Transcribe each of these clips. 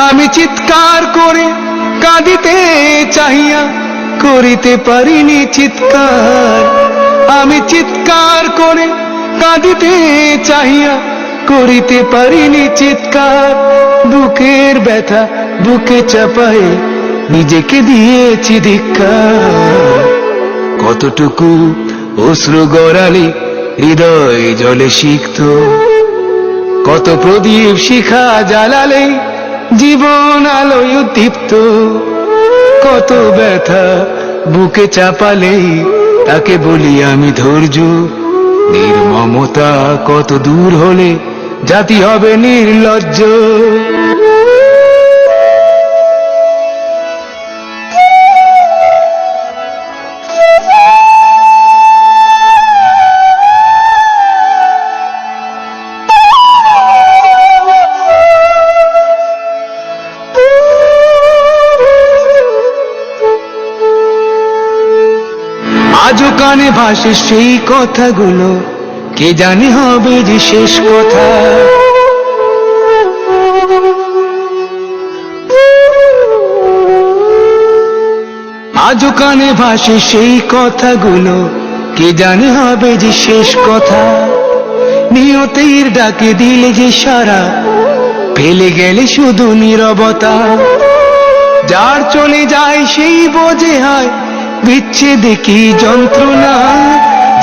আমি চিৎকার করে কাঁদিতে চাহিয়া করিতে পারিনি চিৎকার। আমি চিৎকার করে কাঁদিতে চাহিয়া করিতে পারিনি চিৎকার। বুকের ব্যথা বুকে চাপায়ে নিজেকে দিয়েছি ধিক্কার। কতটুকু অশ্রু গড়ালে হৃদয় জলে সিক্ত, কত প্রদীপ শিখা জ্বালালে জীবন আলোয় উদ্দীপ্ত। কত ব্যথা বুকে চাপালে তাকে বলি আমি ধৈর্য। নির্মমতা কত দূর হলে জাতি হবে নির্লজ্জ। আজও কানে ভাসে সেই কথাগুলো, কে জানে হবে যে শেষ কথা। আজও কানে ভাসে সেই কথাগুলো, কে জানে হবে যে শেষ কথা। নিয়তির ডাকে দিলে যে সারা, ফেলে গেলে শুধু নীরবতা। যার চলে যায় সেই বোঝে হয় বিচ্ছেদে কি যন্ত্রণা।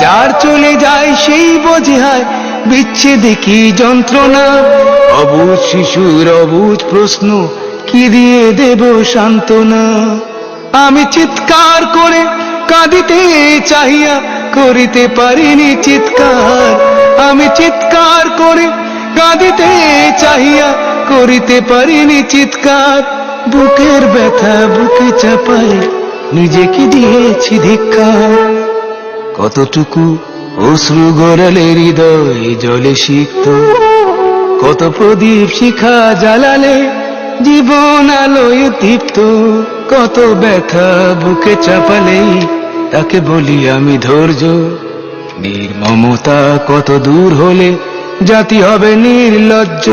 যার চলে যায় সেই বোঝে হয় বিচ্ছেদে কি যন্ত্রণা। অবুঝ শিশুর অবুঝ প্রশ্ন, কি দিয়ে দেব সান্ত্বনা। আমি চিৎকার করে কাঁদিতে চাহিয়া করিতে পারিনি চিৎকার। আমি চিৎকার করে কাঁদিতে চাহিয়া করিতে পারিনি চিৎকার। বুকের ব্যথা বুকে চাপায় নিজেকে দিয়েছি ধিক্কার। কতটুকু অশ্রু গড়ালে হৃদয় জলে সিক্ত, কত প্রদীপ শিখা জ্বালালে জীবন আলোয় দীপ্ত। কত ব্যথা বুকে চাপালে তাকে বলি আমি ধৈর্য। নির্মমতা কত দূর হলে জাতি হবে নির্লজ্জ।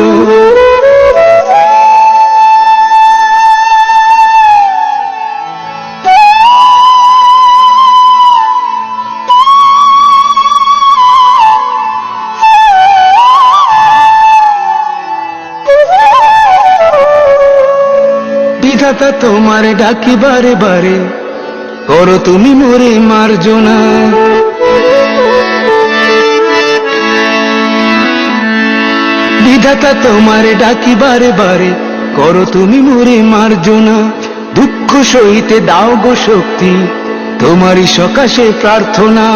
বিধাতা তোমার ডাকি বারে বারে, করো তুমি মোরে মার্জনা। বিধাতা তোমার ডাকি বারে বারে, করো তুমি মোরে মার্জনা। দুঃখ সইতে দাও গো শক্তি, তোমারই সকাশে প্রার্থনা।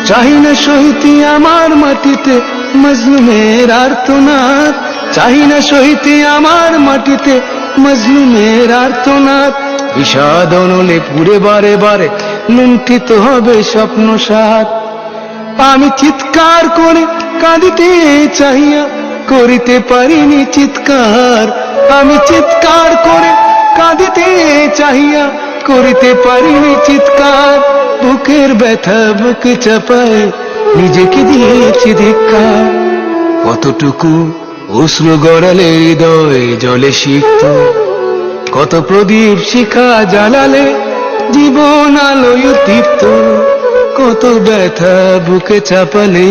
চাহি না সইতে আমার মাটিতে মজলুমের আর্তনাদ। চাহি না সইতে আমার মাটিতে মজলুমের আর্তনাদ। বিষাদ অনলে পুরে বারে বারে লুণ্ঠিত হবে স্বপ্ন সাথ। আমি চিৎকার করে কাঁদিতে চাহিয়া করিতে পারিনি চিৎকার। আমি চিৎকার করে কাঁদিতে চাহিয়া করিতে পারিনি চিৎকার। বুকের ব্যথা বুকে চাপায় নিজেকে দিয়েছি ধিক্কার। কতটুকু অশ্রু গড়ালে হৃদয় জলে সিক্ত, কত প্রদীপ শিখা জ্বালালে জীবন আলোয় দীপ্ত। কত ব্যথা বুকে চাপালে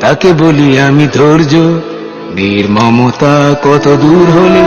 তাকে বলি আমি ধৈর্য। নির্মমতা কত দূর হলে